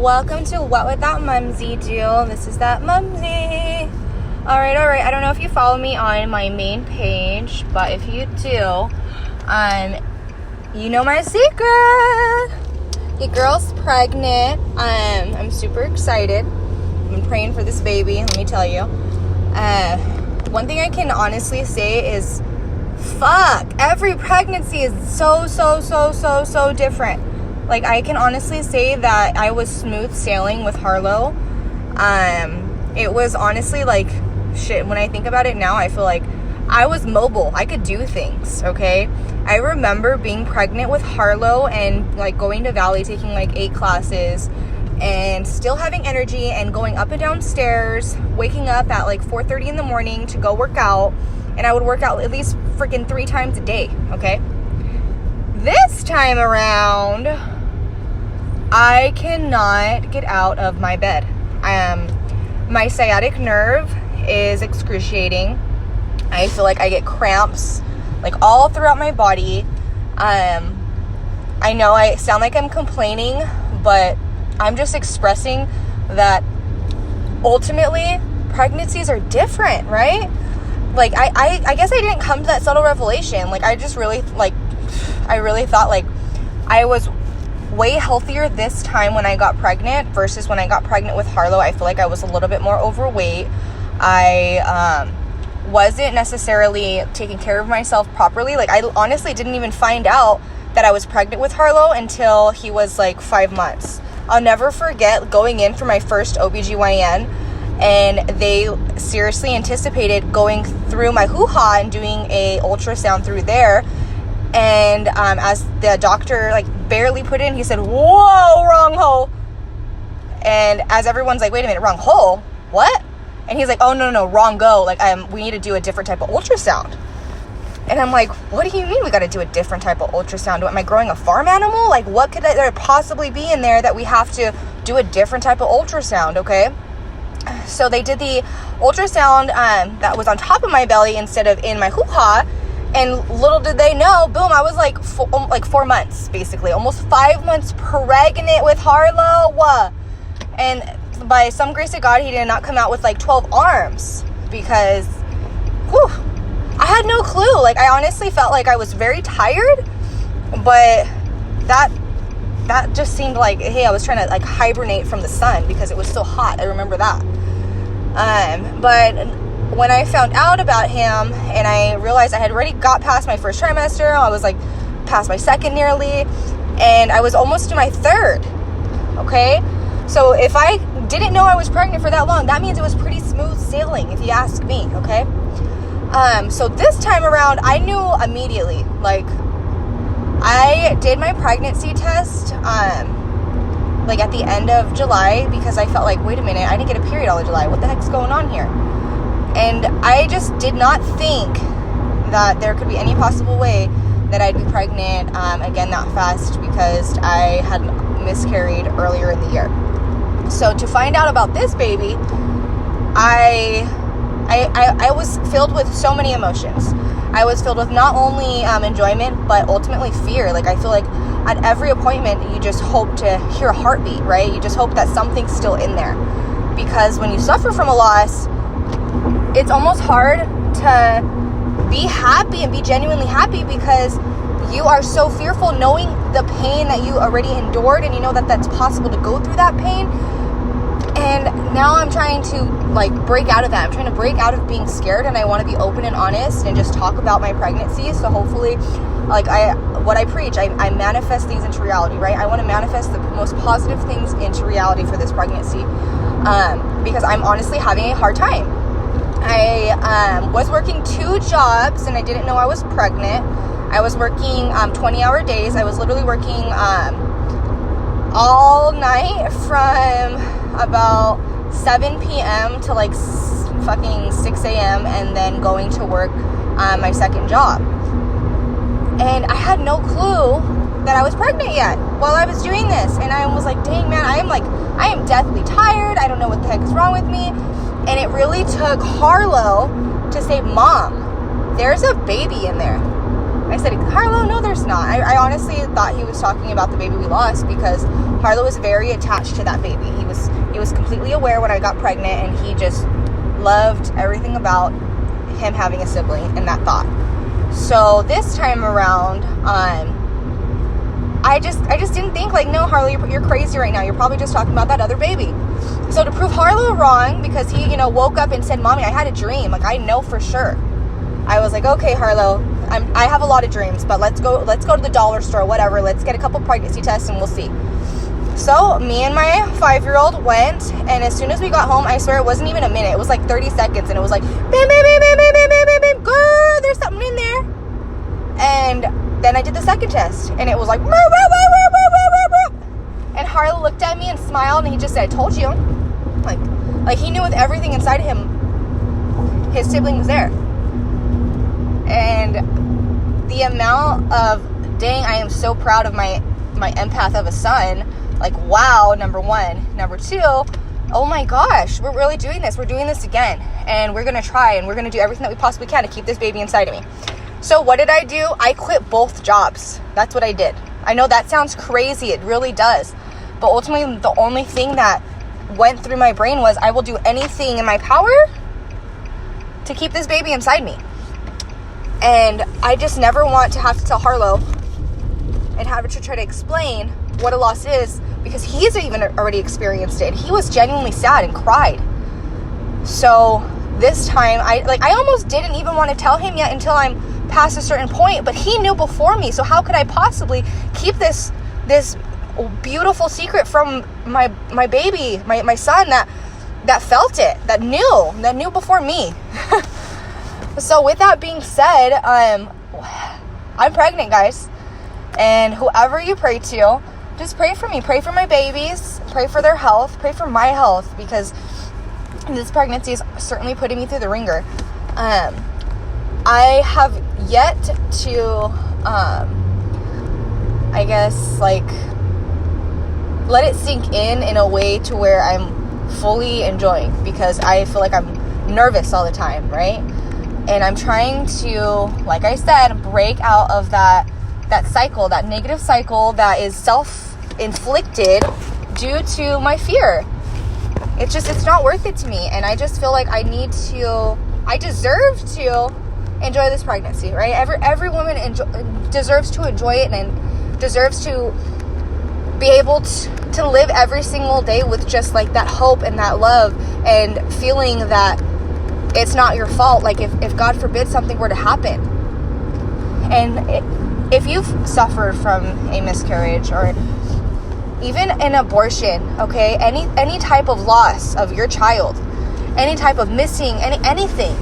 Welcome to Wwtmd do. This is that Mumsy. Alright. I don't know if you follow me on my main page, but if you do, you know my secret. Your girl's pregnant. I'm super excited. I've been praying for this baby, let me tell you. One thing I can honestly say is, fuck, every pregnancy is so different. Like, I can honestly say that I was smooth sailing with Harlow. It was honestly like, shit, when I think about it now, I feel like I was mobile. I could do things, okay? I remember being pregnant with Harlow and, like, going to Valley, taking, like, 8 classes, and still having energy and going up and down stairs, waking up at, like, 4:30 in the morning to go work out. And I would work out at least freaking 3 times a day, okay? This time around, I cannot get out of my bed. My sciatic nerve is excruciating. I feel like I get cramps, like, all throughout my body. I know I sound like I'm complaining, but I'm just expressing that ultimately pregnancies are different, right? Like, I guess I didn't come to that subtle revelation. Like, I really thought, like, I was way healthier this time when I got pregnant versus when I got pregnant with Harlow. I feel like I was a little bit more overweight. I wasn't necessarily taking care of myself properly. Like, I honestly didn't even find out that I was pregnant with Harlow until he was like 5 months. I'll never forget going in for my first OBGYN, and they seriously anticipated going through my hoo-ha and doing a ultrasound through there. And as the doctor, like, barely put in, he said, "Whoa, wrong hole." And as everyone's like, "Wait a minute, wrong hole? What?" And he's like, "Oh, no, wrong go. Like, we need to do a different type of ultrasound." And I'm like, "What do you mean we got to do a different type of ultrasound? Am I growing a farm animal? Like, what could there possibly be in there that we have to do a different type of ultrasound?" Okay. So they did the ultrasound that was on top of my belly instead of in my hoo-ha. And little did they know, boom, I was like 4 months, basically. Almost 5 months pregnant with Harlow. And by some grace of God, he did not come out with like 12 arms. Because, I had no clue. Like, I honestly felt like I was very tired. But that just seemed like, hey, I was trying to, like, hibernate from the sun because it was so hot. I remember that. But when I found out about him and I realized I had already got past my first trimester, I was like past my second nearly, and I was almost to my third, okay? So if I didn't know I was pregnant for that long, that means it was pretty smooth sailing, if you ask me, okay? So this time around, I knew immediately. Like, I did my pregnancy test, like at the end of July, because I felt like, wait a minute, I didn't get a period all of July. What the heck's going on here? And I just did not think that there could be any possible way that I'd be pregnant again that fast, because I had miscarried earlier in the year. So to find out about this baby, I was filled with so many emotions. I was filled with not only enjoyment, but ultimately fear. Like, I feel like at every appointment, you just hope to hear a heartbeat, right? You just hope that something's still in there. Because when you suffer from a loss, it's almost hard to be happy and be genuinely happy, because you are so fearful knowing the pain that you already endured, and you know that that's possible to go through that pain. And now I'm trying to, like, break out of that. I'm trying to break out of being scared, and I want to be open and honest and just talk about my pregnancy. So hopefully, like, what I preach, I manifest things into reality, right? I want to manifest the most positive things into reality for this pregnancy, because I'm honestly having a hard time. I was working 2 jobs, and I didn't know I was pregnant. I was working 20-hour days. I was literally working all night from about 7 p.m. to like fucking 6 a.m. and then going to work my second job. And I had no clue that I was pregnant yet while I was doing this. And I was like, dang, man, I am deathly tired. I don't know what the heck is wrong with me. And it really took Harlow to say, "Mom, there's a baby in there." I said, Harlow, no, there's not. I honestly thought he was talking about the baby we lost, because Harlow was very attached to that baby. He was completely aware when I got pregnant, and he just loved everything about him having a sibling and that thought. So this time around, I just didn't think, like, no, Harlow, you're crazy right now. You're probably just talking about that other baby. So to prove Harlow wrong, because he, woke up and said, Mommy, I had a dream. Like, I know for sure. I was like, okay, Harlow, I have a lot of dreams, but let's go to the dollar store, whatever. Let's get a couple pregnancy tests and we'll see. So me and my 5-year-old went, and as soon as we got home, I swear it wasn't even a minute. It was like 30 seconds, and it was like, bam, bam, bam, bam, bam, bam, bam, bam, bam, girl, there's something in there. And then I did the second test, and it was like, wah, wah, wah, wah, wah, wah, wah. And Harlow looked at me and smiled, and he just said, I told you. Like he knew with everything inside of him, his sibling was there. And the amount of, dang, I am so proud of my empath of a son. Like, wow, number one. Number two, oh my gosh, we're really doing this. We're doing this again. And we're going to try, and we're going to do everything that we possibly can to keep this baby inside of me. So what did I do? I quit both jobs. That's what I did. I know that sounds crazy. It really does. But ultimately, the only thing that went through my brain was, I will do anything in my power to keep this baby inside me. And I just never want to have to tell Harlow and have to try to explain what a loss is, because he's even already experienced it. He was genuinely sad and cried. So this time, I almost didn't even want to tell him yet until I'm past a certain point, but he knew before me. So how could I possibly keep this beautiful secret from my baby, my son that felt it, that knew before me? So with that being said, I'm pregnant, guys. And whoever you pray to, just pray for me. Pray for my babies. Pray for their health. Pray for my health, because this pregnancy is certainly putting me through the ringer. I have yet to, I guess, like, let it sink in a way to where I'm fully enjoying, because I feel like I'm nervous all the time, right? And I'm trying to, like I said, break out of that cycle, that negative cycle that is self-inflicted due to my fear. It's not worth it to me. And I just feel like I deserve to enjoy this pregnancy, right? Every woman deserves to enjoy it, and deserves to be able to live every single day with just like that hope and that love, and feeling that it's not your fault. Like if God forbid something were to happen, and if you've suffered from a miscarriage or even an abortion, okay, any type of loss of your child, any type of missing, anything,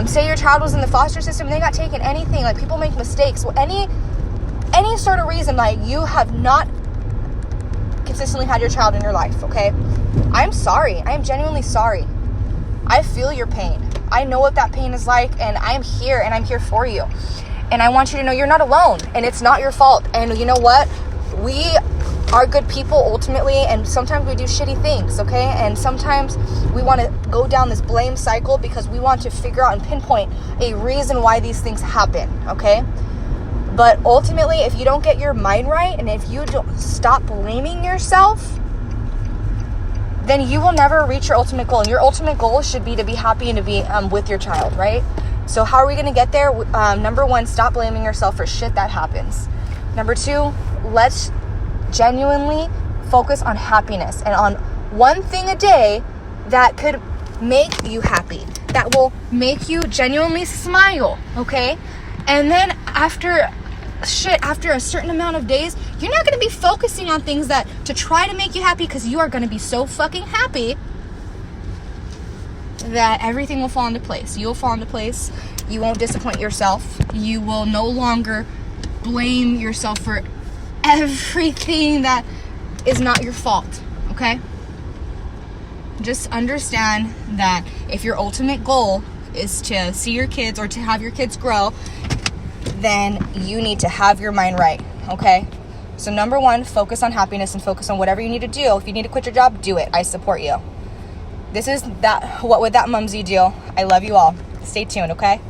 say your child was in the foster system and they got taken, anything, like people make mistakes, any sort of reason, like you have not consistently had your child in your life, okay, I'm sorry. I am genuinely sorry. I feel your pain. I know what that pain is like, and I'm here, and I'm here for you. And I want you to know you're not alone, and it's not your fault. And you know what? We are good people ultimately, and sometimes we do shitty things, okay? And sometimes we want to go down this blame cycle because we want to figure out and pinpoint a reason why these things happen, okay? But ultimately, if you don't get your mind right, and if you don't stop blaming yourself, then you will never reach your ultimate goal. And your ultimate goal should be to be happy and to be with your child, right? So how are we going to get there? Number one, stop blaming yourself for shit that happens. Number two, let's genuinely focus on happiness and on one thing a day that could make you happy, that will make you genuinely smile, okay? And then after a certain amount of days, you're not going to be focusing on things that to try to make you happy, because you are going to be so fucking happy that everything will fall into place. You will fall into place. You won't disappoint yourself. You will no longer blame yourself for everything that is not your fault, okay? Just understand that if your ultimate goal is to see your kids or to have your kids grow, then you need to have your mind right, okay? So number one, focus on happiness and focus on whatever you need to do. If you need to quit your job, do it. I support you. This is What Would That Mumsy Do? I love you all. Stay tuned, okay?